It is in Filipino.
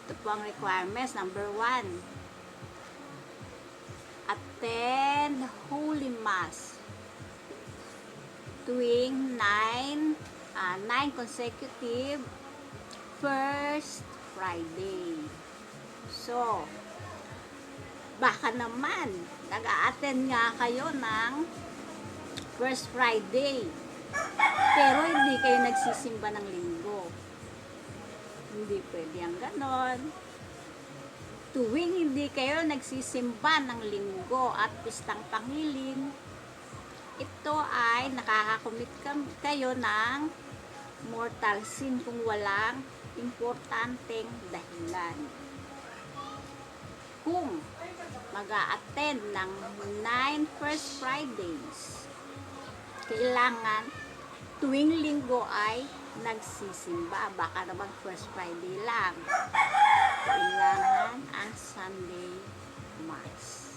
Ito po ang requirements. Number 1, attend Holy Mass tuwing 9 consecutive first Friday. So, baka naman nag-a-attend nga kayo ng first Friday pero hindi kayo nagsisimba ng linggo. Hindi pwede ang ganon. Tuwing hindi kayo nagsisimba ng linggo at pistang panghiling, ito ay nakakakumit kayo ng mortal sin kung walang importanteng dahilan. Kung mag-a-attend ng 9 first Fridays, kailangan tuwing linggo ay nagsisimba. Baka naman first Friday lang. Kailangan ang Sunday Mass.